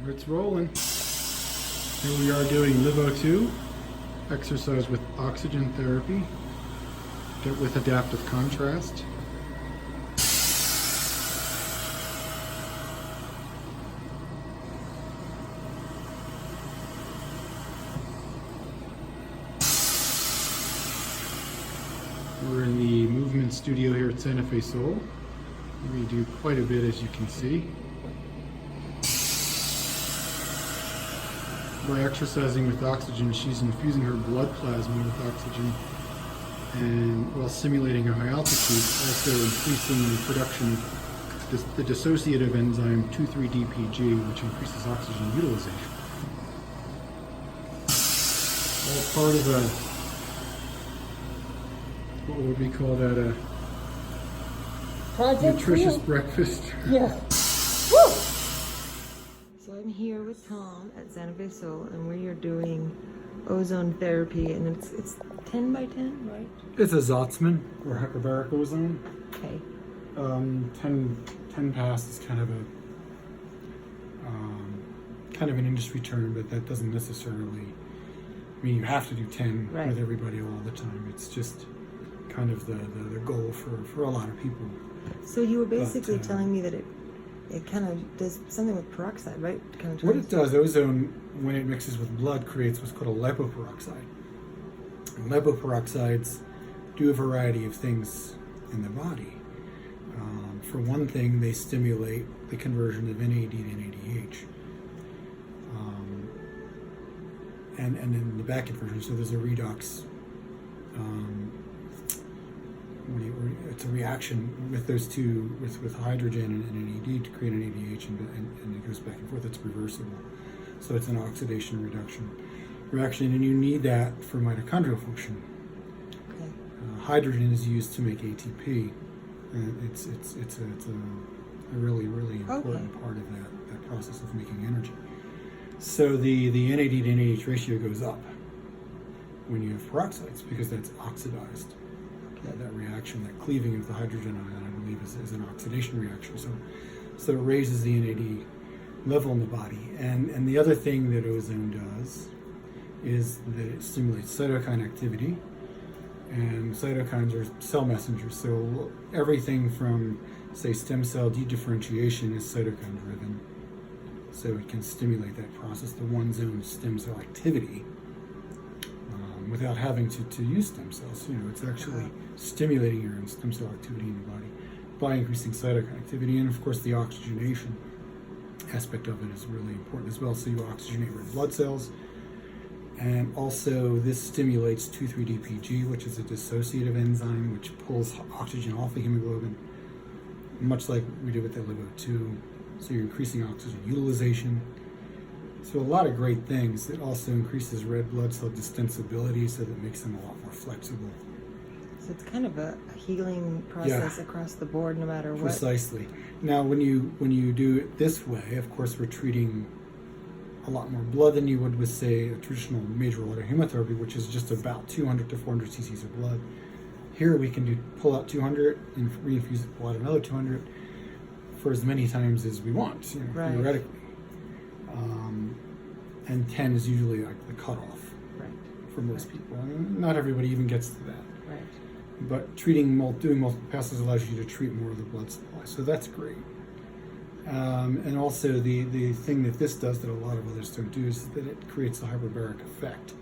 It's rolling. Here we are doing LiveO2, exercise with oxygen therapy, with adaptive contrast. We're in the movement studio here at Santa Fe Soul. We do quite a bit, as you can see. By exercising with oxygen, she's infusing her blood plasma with oxygen, and while simulating a high altitude, also increasing the production of the dissociative enzyme 2,3-DPG, which increases oxygen utilization. All part of what would we call that, a Project nutritious Meal. breakfast. Yeah. Woo! So I'm here with Tom at Santa Fe Soul, and we are doing ozone therapy, and it's 10 by 10, right? It's a Zotzman, or hyperbaric ozone. Okay. 10 pass is kind of an industry term, but that doesn't necessarily mean you have to do 10 Right. with everybody all the time. It's just kind of the goal for a lot of people. So you were basically But, telling me that it kind of does something with peroxide, right? Kind of What it does, ozone, when it mixes with blood, creates what's called a lipoperoxide. And lipoperoxides do a variety of things in the body. For one thing, they stimulate the conversion of NAD to NADH. And then the back conversion, so there's a redox. It's a reaction with those two, with hydrogen and NAD to create an ADH, and it goes back and forth. It's reversible. So it's an oxidation reaction, and you need that for mitochondrial function. Okay. Hydrogen is used to make ATP. It's a really important part of that process of making energy. So the NAD to NADH ratio goes up when you have peroxides, because that's oxidized. That reaction, that cleaving of the hydrogen ion, I believe, is an oxidation reaction. So it raises the NAD level in the body. And the other thing that ozone does is that it stimulates cytokine activity. And cytokines are cell messengers. So everything from, say, stem cell dedifferentiation is cytokine driven. So it can stimulate that process, the one zone stem cell activity, without having to use stem cells. It's actually stimulating your own stem cell activity in the body by increasing cytokine activity. And of course, the oxygenation aspect of it is really important as well. So you oxygenate red blood cells. And also, this stimulates 2,3-DPG, which is a dissociative enzyme which pulls oxygen off of hemoglobin, much like we did with the LiveO2. So you're increasing oxygen utilization. So a lot of great things. It also increases red blood cell distensibility, so that makes them a lot more flexible. So it's kind of a healing process across the board, no matter what. Precisely. Now, when you do it this way, of course, we're treating a lot more blood than you would with, say, a traditional major water hemotherapy, which is just about 200 to 400 cc's of blood. Here we can pull out 200 and reinfuse it, pull out another 200 for as many times as we want, theoretically. And 10 is usually like the cutoff for most people. And not everybody even gets to that. Right. But doing multiple passes allows you to treat more of the blood supply, so that's great. And also the thing that this does that a lot of others don't do is that it creates a hyperbaric effect,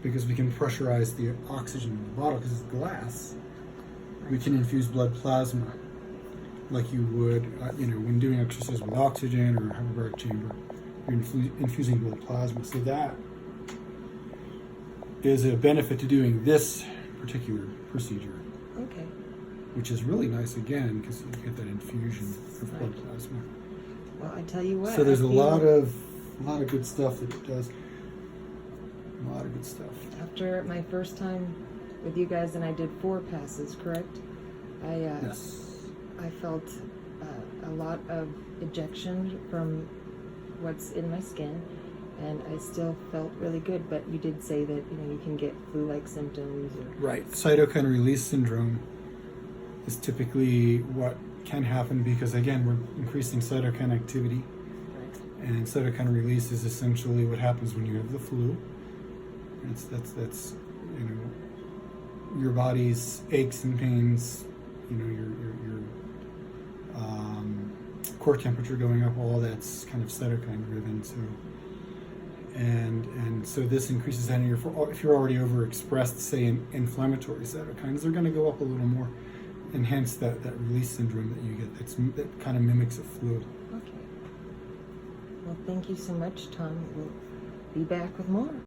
because we can pressurize the oxygen in the bottle, because it's glass. We can infuse blood plasma like you would, when doing exercise with oxygen or a hyperbaric chamber. You're infusing blood plasma. So that is a benefit to doing this particular procedure. Okay. Which is really nice, again, because you get that infusion of blood plasma. Well, I tell you what. So there's a lot of good stuff that it does. A lot of good stuff. After my first time with you guys, and I did 4 passes, correct? I felt a lot of ejection from what's in my skin, and I still felt really good. But you did say that you can get flu-like symptoms. Right. Cytokine release syndrome is typically what can happen, because again, we're increasing cytokine activity, And cytokine release is essentially what happens when you have the flu. That's you know, your body's aches and pains, you know, your core temperature going up, all that's kind of cytokine driven. So and so this increases that. If you're already overexpressed, say in inflammatory cytokines, they're going to go up a little more, and hence that release syndrome that you get. That kind of mimics a flu. Okay. Well, thank you so much, Tom. We'll be back with more.